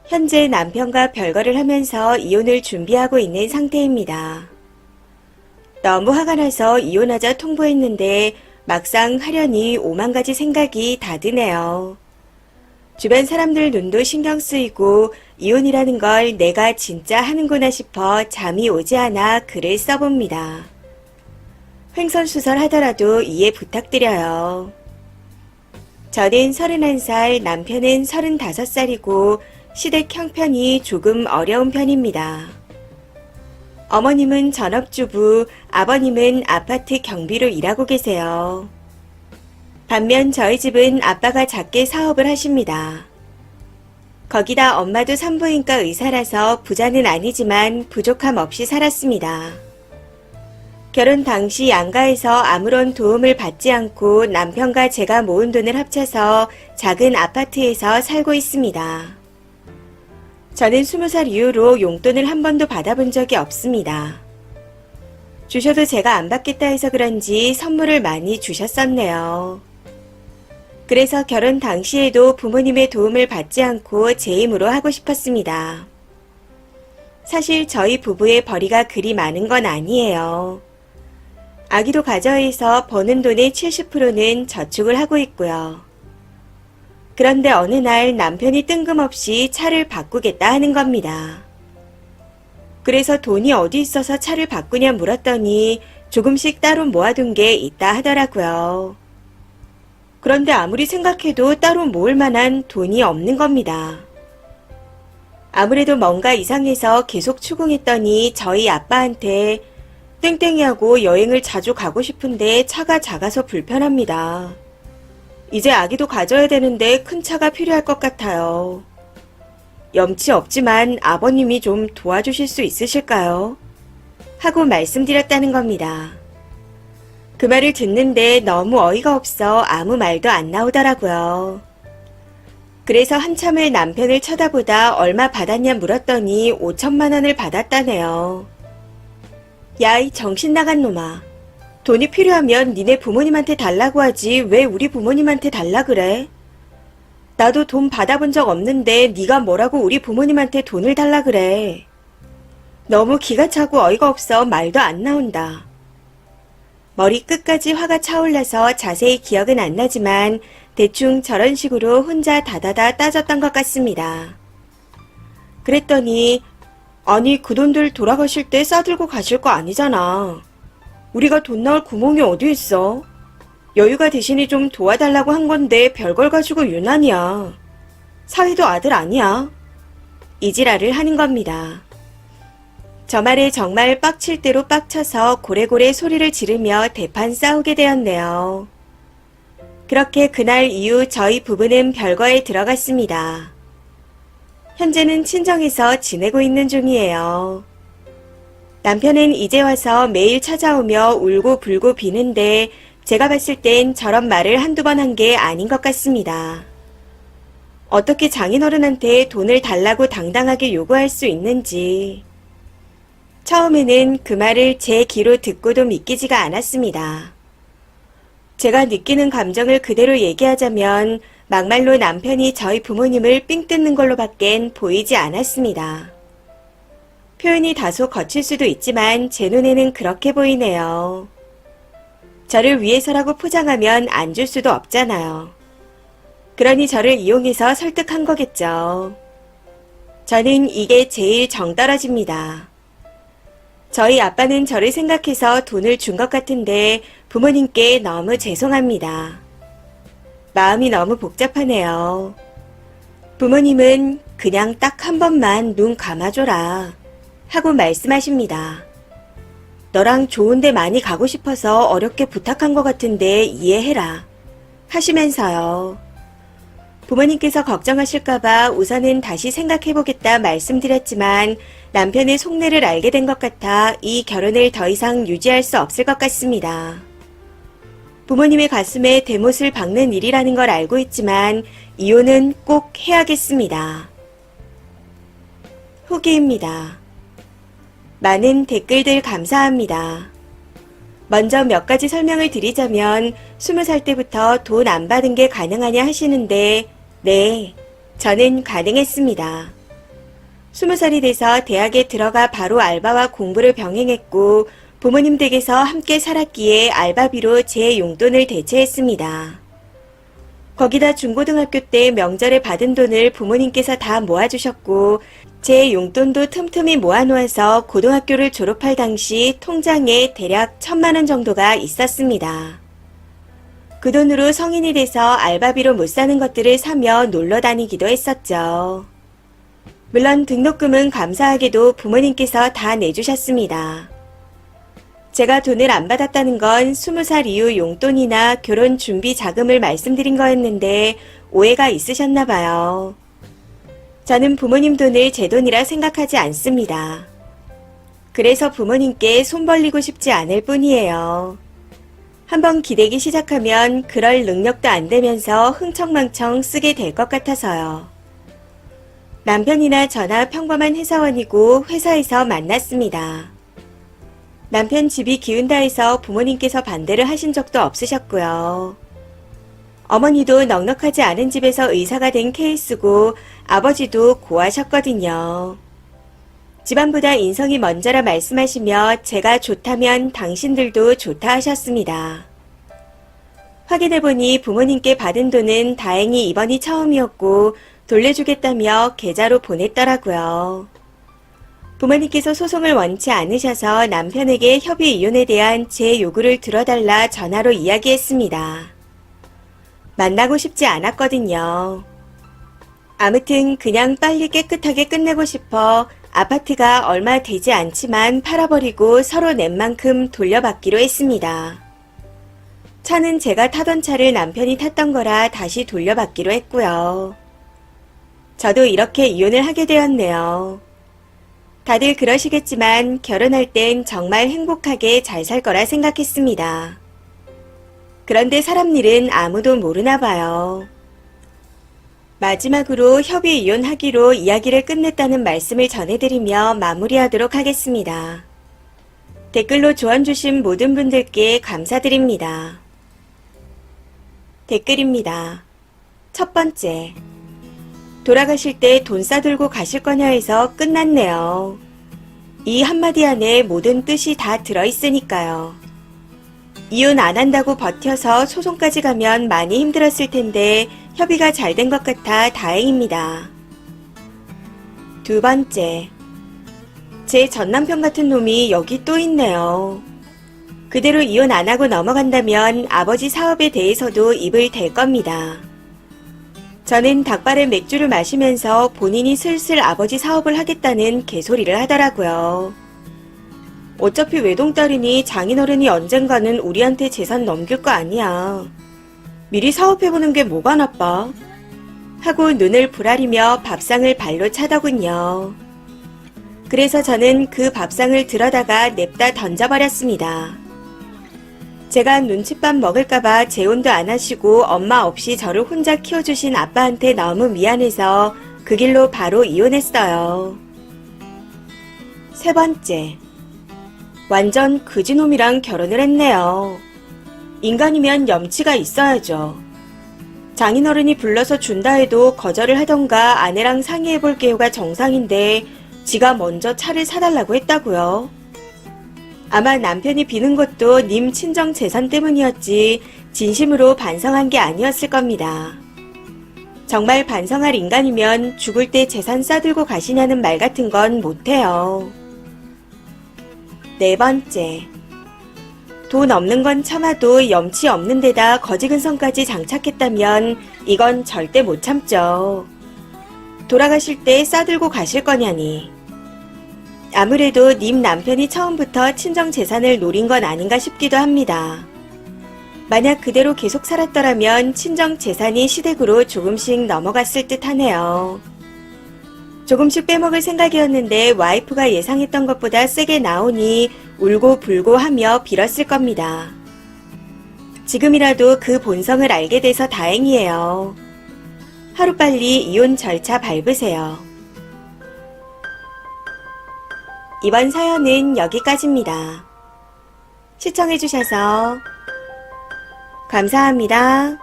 현재 남편과 별거를 하면서 이혼을 준비하고 있는 상태입니다. 너무 화가 나서 이혼하자 통보했는데 막상 하려니 오만 가지 생각이 다 드네요. 주변 사람들 눈도 신경 쓰이고 이혼이라는 걸 내가 진짜 하는구나 싶어 잠이 오지 않아 글을 써봅니다. 횡설수설 하더라도 이해 부탁드려요. 저는 31살, 남편은 35살이고 시댁 형편이 조금 어려운 편입니다. 어머님은 전업주부, 아버님은 아파트 경비로 일하고 계세요. 반면 저희 집은 아빠가 작게 사업을 하십니다. 거기다 엄마도 산부인과 의사라서 부자는 아니지만 부족함 없이 살았습니다. 결혼 당시 양가에서 아무런 도움을 받지 않고 남편과 제가 모은 돈을 합쳐서 작은 아파트에서 살고 있습니다. 저는 20살 이후로 용돈을 한 번도 받아본 적이 없습니다. 주셔도 제가 안 받겠다 해서 그런지 선물을 많이 주셨었네요. 그래서 결혼 당시에도 부모님의 도움을 받지 않고 제 힘으로 하고 싶었습니다. 사실 저희 부부의 벌이가 그리 많은 건 아니에요. 아기도 가져해서 버는 돈의 70%는 저축을 하고 있고요. 그런데 어느 날 남편이 뜬금없이 차를 바꾸겠다 하는 겁니다. 그래서 돈이 어디 있어서 차를 바꾸냐 물었더니 조금씩 따로 모아둔 게 있다 하더라고요. 그런데 아무리 생각해도 따로 모을 만한 돈이 없는 겁니다. 아무래도 뭔가 이상해서 계속 추궁했더니 저희 아빠한테 땡땡이하고 여행을 자주 가고 싶은데 차가 작아서 불편합니다. 이제 아기도 가져야 되는데 큰 차가 필요할 것 같아요. 염치 없지만 아버님이 좀 도와주실 수 있으실까요? 하고 말씀드렸다는 겁니다. 그 말을 듣는데 너무 어이가 없어 아무 말도 안 나오더라고요. 그래서 한참을 남편을 쳐다보다 얼마 받았냐 물었더니 5천만 원을 받았다네요. 야, 이 정신 나간 놈아. 돈이 필요하면 니네 부모님한테 달라고 하지 왜 우리 부모님한테 달라 그래? 나도 돈 받아본 적 없는데 네가 뭐라고 우리 부모님한테 돈을 달라 그래. 너무 기가 차고 어이가 없어 말도 안 나온다. 머리 끝까지 화가 차올라서 자세히 기억은 안 나지만 대충 저런 식으로 혼자 다다다 따졌던 것 같습니다. 그랬더니 아니 그 돈들 돌아가실 때 싸들고 가실 거 아니잖아. 우리가 돈 나올 구멍이 어디 있어? 여유가 되시니 좀 도와달라고 한 건데 별걸 가지고 유난이야. 사위도 아들 아니야. 이지랄을 하는 겁니다. 저 말에 정말 빡칠 대로 빡쳐서 고래고래 소리를 지르며 대판 싸우게 되었네요. 그렇게 그날 이후 저희 부부는 별거에 들어갔습니다. 현재는 친정에서 지내고 있는 중이에요. 남편은 이제 와서 매일 찾아오며 울고 불고 비는데 제가 봤을 땐 저런 말을 한두 번 한 게 아닌 것 같습니다. 어떻게 장인어른한테 돈을 달라고 당당하게 요구할 수 있는지. 처음에는 그 말을 제 귀로 듣고도 믿기지가 않았습니다. 제가 느끼는 감정을 그대로 얘기하자면 막말로 남편이 저희 부모님을 삥 뜯는 걸로 밖엔 보이지 않았습니다. 표현이 다소 거칠 수도 있지만 제 눈에는 그렇게 보이네요. 저를 위해서라고 포장하면 안 줄 수도 없잖아요. 그러니 저를 이용해서 설득한 거겠죠. 저는 이게 제일 정 떨어집니다. 저희 아빠는 저를 생각해서 돈을 준 것 같은데 부모님께 너무 죄송합니다. 마음이 너무 복잡하네요. 부모님은 그냥 딱 한 번만 눈 감아줘라 하고 말씀하십니다. 너랑 좋은 데 많이 가고 싶어서 어렵게 부탁한 것 같은데 이해해라 하시면서요. 부모님께서 걱정하실까봐 우선은 다시 생각해보겠다 말씀드렸지만 남편의 속내를 알게 된 것 같아 이 결혼을 더 이상 유지할 수 없을 것 같습니다. 부모님의 가슴에 대못을 박는 일이라는 걸 알고 있지만 이혼은 꼭 해야겠습니다. 후기입니다. 많은 댓글들 감사합니다. 먼저 몇 가지 설명을 드리자면 20살 때부터 돈 안 받은 게 가능하냐 하시는데 네, 저는 가능했습니다. 20살이 돼서 대학에 들어가 바로 알바와 공부를 병행했고 부모님 댁에서 함께 살았기에 알바비로 제 용돈을 대체했습니다. 거기다 중고등학교 때 명절에 받은 돈을 부모님께서 다 모아주셨고 제 용돈도 틈틈이 모아놓아서 고등학교를 졸업할 당시 통장에 대략 1,000만 원 정도가 있었습니다. 그 돈으로 성인이 돼서 알바비로 못 사는 것들을 사며 놀러 다니기도 했었죠. 물론 등록금은 감사하게도 부모님께서 다 내주셨습니다. 제가 돈을 안 받았다는 건 20살 이후 용돈이나 결혼 준비 자금을 말씀드린 거였는데 오해가 있으셨나 봐요. 저는 부모님 돈을 제 돈이라 생각하지 않습니다. 그래서 부모님께 손 벌리고 싶지 않을 뿐이에요. 한번 기대기 시작하면 그럴 능력도 안 되면서 흥청망청 쓰게 될 것 같아서요. 남편이나 저나 평범한 회사원이고 회사에서 만났습니다. 남편 집이 기운다 해서 부모님께서 반대를 하신 적도 없으셨고요. 어머니도 넉넉하지 않은 집에서 의사가 된 케이스고 아버지도 고하셨거든요. 집안보다 인성이 먼저라 말씀하시며 제가 좋다면 당신들도 좋다 하셨습니다. 확인해보니 부모님께 받은 돈은 다행히 이번이 처음이었고 돌려주겠다며 계좌로 보냈더라고요. 부모님께서 소송을 원치 않으셔서 남편에게 협의 이혼에 대한 제 요구를 들어달라 전화로 이야기했습니다. 만나고 싶지 않았거든요. 아무튼 그냥 빨리 깨끗하게 끝내고 싶어 아파트가 얼마 되지 않지만 팔아버리고 서로 낸 만큼 돌려받기로 했습니다. 차는 제가 타던 차를 남편이 탔던 거라 다시 돌려받기로 했고요. 저도 이렇게 이혼을 하게 되었네요. 다들 그러시겠지만 결혼할 땐 정말 행복하게 잘 살 거라 생각했습니다. 그런데 사람 일은 아무도 모르나 봐요. 마지막으로 협의 이혼하기로 이야기를 끝냈다는 말씀을 전해드리며 마무리하도록 하겠습니다. 댓글로 조언 주신 모든 분들께 감사드립니다. 댓글입니다. 첫 번째. 돌아가실 때 돈 싸들고 가실 거냐 해서 끝났네요. 이 한마디 안에 모든 뜻이 다 들어있으니까요. 이혼 안 한다고 버텨서 소송까지 가면 많이 힘들었을 텐데 협의가 잘 된 것 같아 다행입니다. 두 번째. 제 전남편 같은 놈이 여기 또 있네요. 그대로 이혼 안 하고 넘어간다면 아버지 사업에 대해서도 입을 댈 겁니다. 저는 닭발에 맥주를 마시면서 본인이 슬슬 아버지 사업을 하겠다는 개소리를 하더라고요. 어차피 외동딸이니 장인어른이 언젠가는 우리한테 재산 넘길 거 아니야. 미리 사업해보는 게 뭐가 나빠? 하고 눈을 부라리며 밥상을 발로 차더군요. 그래서 저는 그 밥상을 들어다가 냅다 던져버렸습니다. 제가 눈칫밥 먹을까봐 재혼도 안 하시고 엄마 없이 저를 혼자 키워주신 아빠한테 너무 미안해서 그 길로 바로 이혼했어요. 세 번째. 완전 그지놈이랑 결혼을 했네요. 인간이면 염치가 있어야죠. 장인어른이 불러서 준다 해도 거절을 하던가 아내랑 상의해볼게요가 정상인데 지가 먼저 차를 사달라고 했다고요. 아마 남편이 비는 것도 님 친정 재산 때문이었지 진심으로 반성한 게 아니었을 겁니다. 정말 반성할 인간이면 죽을 때 재산 싸들고 가시냐는 말 같은 건 못해요. 네 번째. 돈 없는 건 참아도 염치 없는 데다 거지근성까지 장착했다면 이건 절대 못 참죠. 돌아가실 때 싸들고 가실 거냐니. 아무래도 님 남편이 처음부터 친정 재산을 노린 건 아닌가 싶기도 합니다. 만약 그대로 계속 살았더라면 친정 재산이 시댁으로 조금씩 넘어갔을 듯 하네요. 조금씩 빼먹을 생각이었는데 와이프가 예상했던 것보다 세게 나오니 울고 불고 하며 빌었을 겁니다. 지금이라도 그 본성을 알게 돼서 다행이에요. 하루빨리 이혼 절차 밟으세요. 이번 사연은 여기까지입니다. 시청해주셔서 감사합니다.